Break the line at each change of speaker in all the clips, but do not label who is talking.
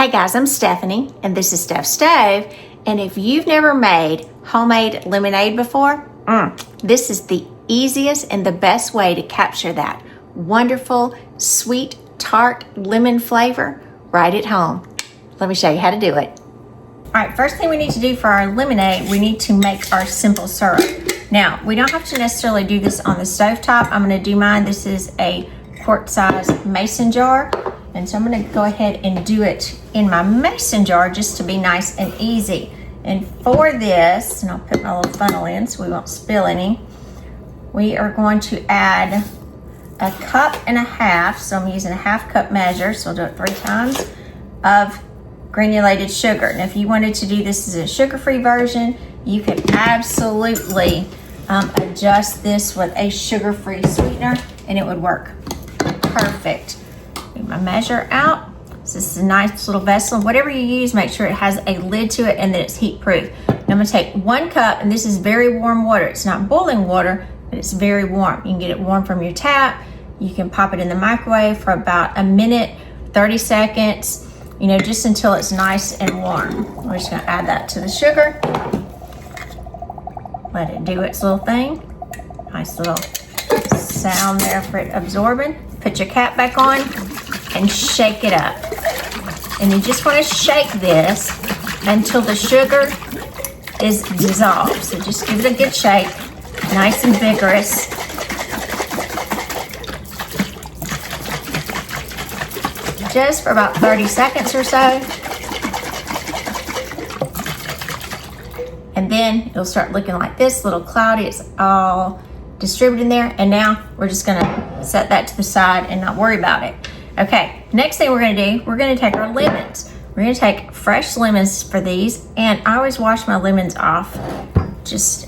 Hey guys, I'm Stephanie and this is Steph Stove. And if you've never made homemade lemonade before, this is the easiest and the best way to capture that wonderful, sweet, tart lemon flavor right at home. Let me show you how to do it. All right, first thing we need to do for our lemonade, we need to make our simple syrup. Now, we don't have to necessarily do this on the stovetop. I'm gonna do mine. This is a quart-size mason jar. And so I'm gonna go ahead and do it in my mason jar just to be nice and easy. And for this, and I'll put my little funnel in so we won't spill any, we are going to add 1.5 cups, so I'm using a 1/2 cup measure, so I'll do it 3 times, of granulated sugar. And if you wanted to do this as a sugar-free version, you could absolutely adjust this with a sugar-free sweetener and it would work perfect. Get my measure out. So this is a nice little vessel. Whatever you use, make sure it has a lid to it and that it's heat proof. I'm gonna take 1 cup, and this is very warm water. It's not boiling water, but it's very warm. You can get it warm from your tap. You can pop it in the microwave for about a minute, 30 seconds, you know, just until it's nice and warm. We're just gonna add that to the sugar. Let it do its little thing. Nice little sound there for it absorbing. Put your cap back on and shake it up. And you just want to shake this until the sugar is dissolved. So just give it a good shake, nice and vigorous. Just for about 30 seconds or so. And then it'll start looking like this, a little cloudy. It's all distributed in there. And now we're just gonna set that to the side and not worry about it. Okay, next thing we're gonna do, we're gonna take our lemons. We're gonna take fresh lemons for these, and I always wash my lemons off just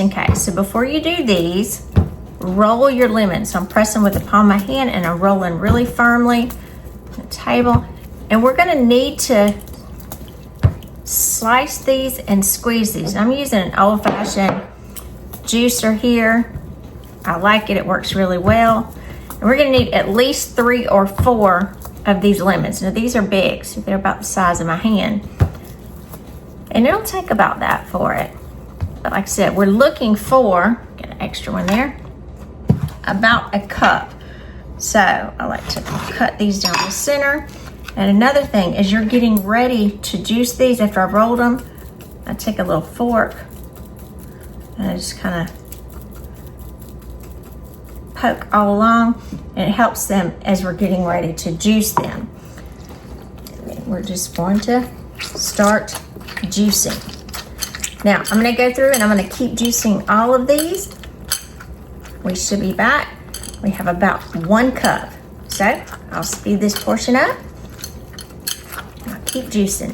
in case. So before you do these, roll your lemons. So I'm pressing with the palm of my hand and I'm rolling really firmly on the table. And we're gonna need to slice these and squeeze these. I'm using an old-fashioned juicer here. I like it, it works really well. And we're gonna need at least 3 or 4 of these lemons. Now these are big, so they're about the size of my hand. And it'll take about that for it. But like I said, we're looking for, get an extra one there, about 1 cup. So I like to cut these down the center. And another thing, as you're getting ready to juice these after I've rolled them, I take a little fork and I just kind of poke all along, and it helps them as we're getting ready to juice them. And then we're just going to start juicing. Now I'm going to go through and I'm going to keep juicing all of these. We should be back. We have about 1 cup. So I'll speed this portion up. I'll keep juicing.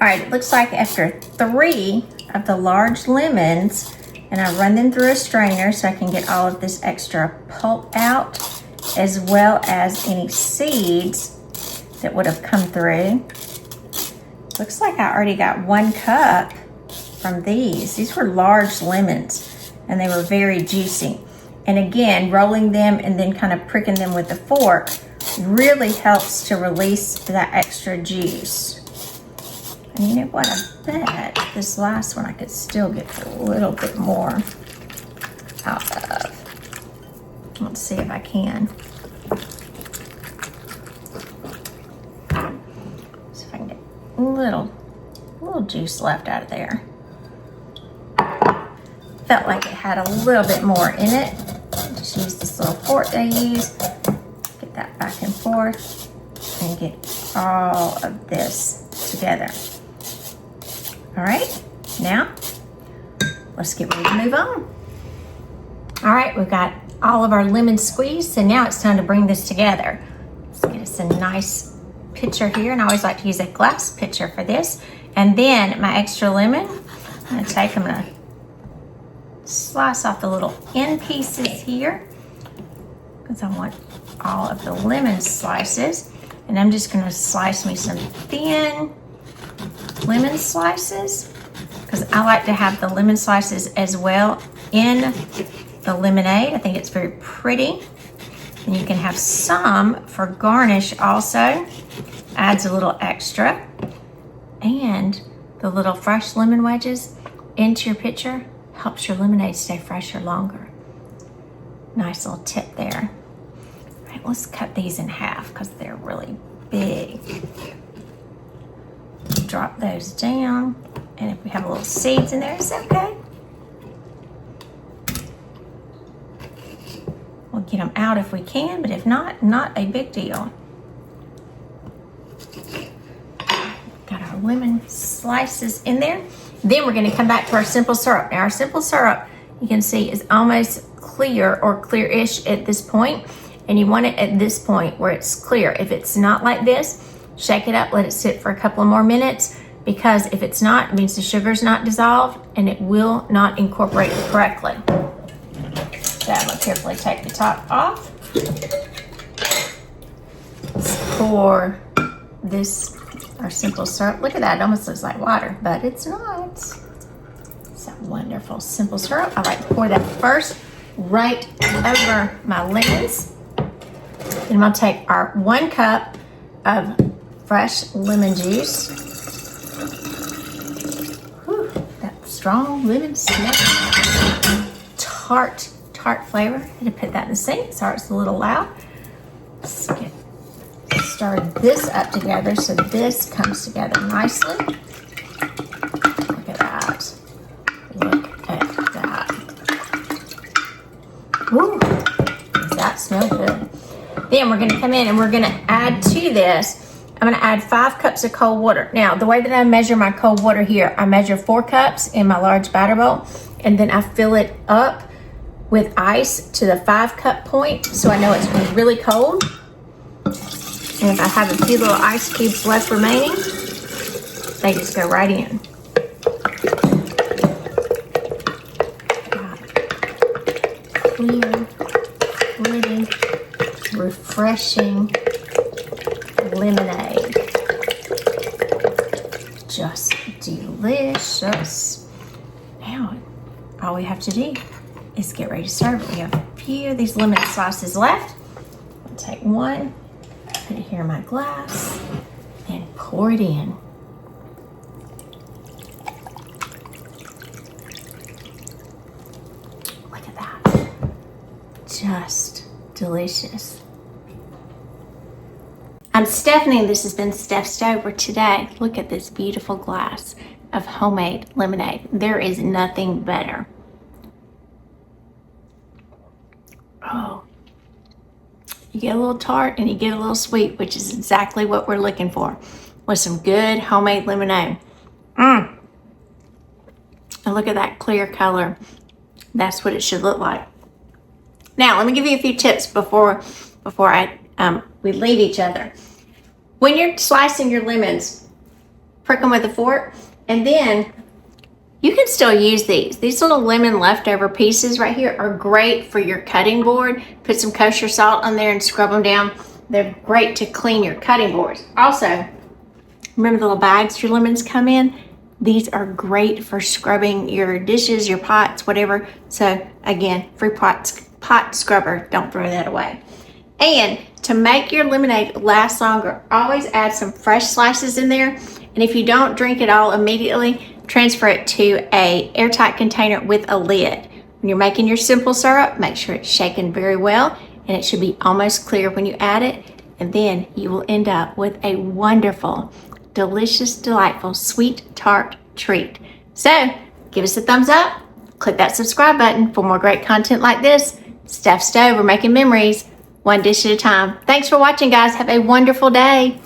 All right, it looks like after 3 of the large lemons, and I run them through a strainer so I can get all of this extra pulp out, as well as any seeds that would have come through. Looks like I already got 1 cup from these. These were large lemons and they were very juicy. And again, rolling them and then kind of pricking them with the fork really helps to release that extra juice. And you know what, I bet this last one I could still get a little bit more out of. Let's see if I can. See if I can get a little juice left out of there. Felt like it had a little bit more in it. Just use this little fork that I use. Get that back and forth and get all of this together. All right, now let's get ready to move on. All right, we've got all of our lemons squeezed, so now it's time to bring this together. Let's get us a nice pitcher here, and I always like to use a glass pitcher for this. And then my extra lemon, I'm gonna slice off the little end pieces here because I want all of the lemon slices. And I'm just gonna slice me some thin lemon slices because I like to have the lemon slices as well in the lemonade. I think it's very pretty. And you can have some for garnish also. Adds a little extra. And the little fresh lemon wedges into your pitcher helps your lemonade stay fresher longer. Nice little tip there. All right, let's cut these in half because they're really big. Drop those down. And if we have a little seeds in there, it's okay. We'll get them out if we can, but if not, not a big deal. Got our lemon slices in there. Then we're going to come back to our simple syrup. Now our simple syrup, you can see, is almost clear or clear-ish at this point. And you want it at this point where it's clear. If it's not like this, shake it up, let it sit for a couple of more minutes, because if it's not, it means the sugar's not dissolved and it will not incorporate correctly. So I'm going to carefully take the top off. Let's pour this, our simple syrup. Look at that, it almost looks like water, but it's not. It's a wonderful simple syrup. All right, pour that first right over my lemons. Then I'm going to take our 1 cup of fresh lemon juice. Whew, that strong lemon smell. Tart flavor. I'm going to put that in the sink. Sorry, it's a little loud. Let's stir this up together so this comes together nicely. Look at that. Look at that. Woo, does that smell good? Then we're going to come in and we're going to add to this, I'm going to add 5 cups of cold water. Now, the way that I measure my cold water here, I measure 4 cups in my large batter bowl, and then I fill it up with ice to the 5 cup point, so I know it's really cold. And if I have a few little ice cubes left remaining, they just go right in. Clear, pretty, refreshing lemonade. Just delicious. Now, all we have to do is get ready to serve it. We have a few of these lemon slices left. I'll take one, put it here in my glass, and pour it in. Look at that. Just delicious. I'm Stephanie, and this has been Steph's Over today. Look at this beautiful glass of homemade lemonade. There is nothing better. Oh, you get a little tart and you get a little sweet, which is exactly what we're looking for with some good homemade lemonade. And look at that clear color. That's what it should look like. Now, let me give you a few tips before we leave each other. When you're slicing your lemons, prick them with a fork, and then you can still use these. These little lemon leftover pieces right here are great for your cutting board. Put some kosher salt on there and scrub them down. They're great to clean your cutting boards. Also, remember the little bags your lemons come in? These are great for scrubbing your dishes, your pots, whatever. So again, free pot scrubber, don't throw that away. And to make your lemonade last longer, always add some fresh slices in there. And if you don't drink it all immediately, transfer it to an airtight container with a lid. When you're making your simple syrup, make sure it's shaken very well, and it should be almost clear when you add it. And then you will end up with a wonderful, delicious, delightful, sweet tart treat. So give us a thumbs up, click that subscribe button for more great content like this. Steph Stove, we're making memories, one dish at a time. Thanks for watching, guys. Have a wonderful day.